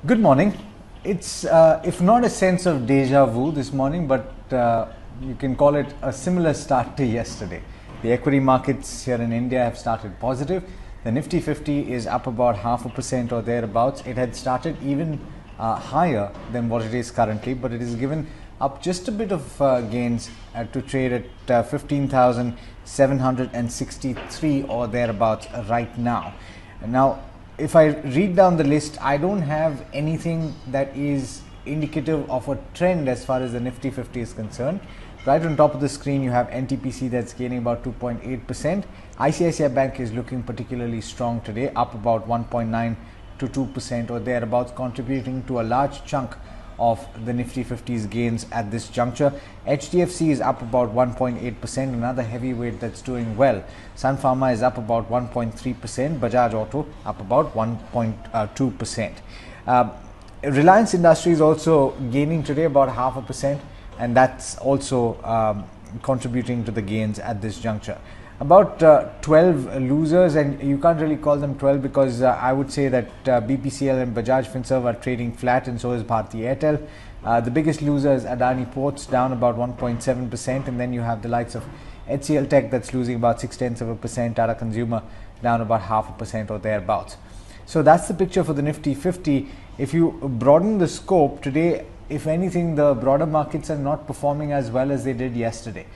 Good morning. It's, if not a sense of deja vu this morning, but you can call it a similar start to yesterday. The equity markets here in India have started positive. The Nifty 50 is up about 0.5% or thereabouts. It had started even higher than what it is currently, but it is given up just a bit of gains to trade at 15,763 or thereabouts right now. Now, if I read down the list, I don't have anything that is indicative of a trend as far as the Nifty 50 is concerned. Right on top of the screen, you have NTPC that's gaining about 2.8%. ICICI Bank is looking particularly strong today, up about 1.9 to 2% or thereabouts, contributing to a large chunk of the Nifty 50's gains at this juncture. HDFC is up about 1.8%, another heavyweight that's doing well. Sun Pharma is up about 1.3%, Bajaj Auto up about 1.2%. Reliance Industries also gaining today about 0.5%, and that's also contributing to the gains at this juncture. About 12 losers, and you can't really call them 12 because I would say that BPCL and Bajaj Finserv are trading flat, and so is Bharti Airtel. The biggest loser is Adani Ports, down about 1.7%, and then you have the likes of HCL Tech that's losing about 0.6%, Tata Consumer down about 0.5% or thereabouts. So that's the picture for the Nifty 50. If you broaden the scope today, if anything, the broader markets are not performing as well as they did yesterday.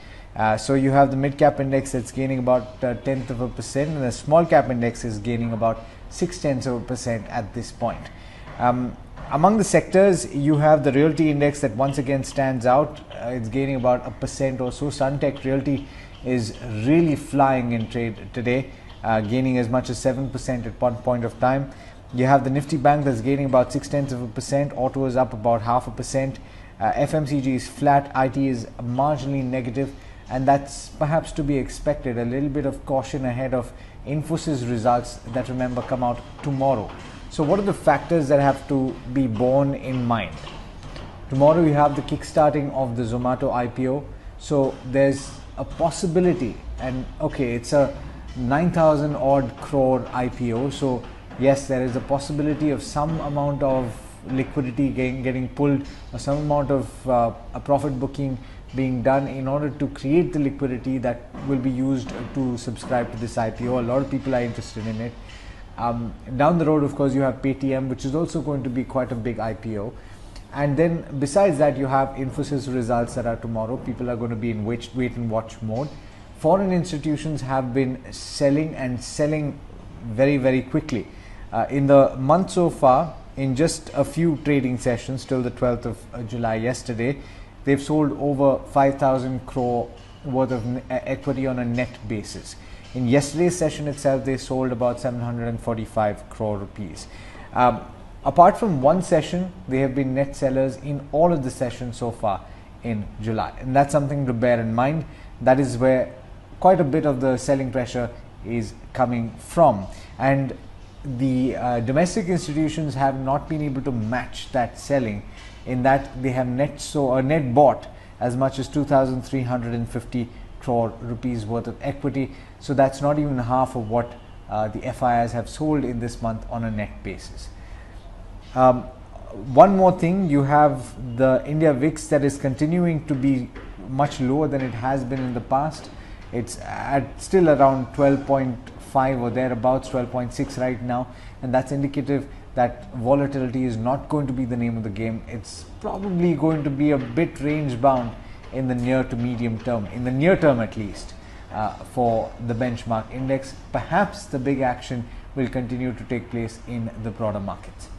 So you have the mid-cap index that's gaining about 0.1%, and the small-cap index is gaining about 0.6% at this point. Among the sectors, you have the realty index that once again stands out. It's gaining about 1% or so. Suntech Realty is really flying in trade today, gaining as much as 7% at one point of time. You have the Nifty Bank that's gaining about 0.6%. Auto is up about 0.5%. FMCG is flat. IT is marginally negative, and that's perhaps to be expected. A little bit of caution ahead of Infosys results that, remember, come out tomorrow. So what are the factors that have to be borne in mind? Tomorrow you have the kickstarting of the Zomato IPO. So there's a possibility, and okay, it's a 9,000 odd crore IPO. So yes, there is a possibility of some amount of liquidity getting pulled, or some amount of a profit booking being done in order to create the liquidity that will be used to subscribe to this IPO. A lot of people are interested in it. Down the road, of course, you have Paytm, which is also going to be quite a big IPO. And then besides that, you have Infosys results that are tomorrow. People are going to be in wait and watch mode. Foreign institutions have been selling and selling very, very quickly. In the month so far, in just a few trading sessions till the 12th of July yesterday, they've sold over 5,000 crore worth of equity on a net basis. In yesterday's session itself, they sold about 745 crore rupees. Apart from one session, they have been net sellers in all of the sessions so far in July. And that's something to bear in mind. That is where quite a bit of the selling pressure is coming from. And the domestic institutions have not been able to match that selling, in that they have net bought as much as 2,350 crore rupees worth of equity. So that's not even half of what the FIIs have sold in this month on a net basis. One more thing, you have the India VIX that is continuing to be much lower than it has been in the past. It's at still around 12.5 or thereabouts, 12.6 right now, and that's indicative that volatility is not going to be the name of the game. It's probably going to be a bit range bound in the near to medium term, in the near term at least, for the benchmark index. Perhaps the big action will continue to take place in the broader markets.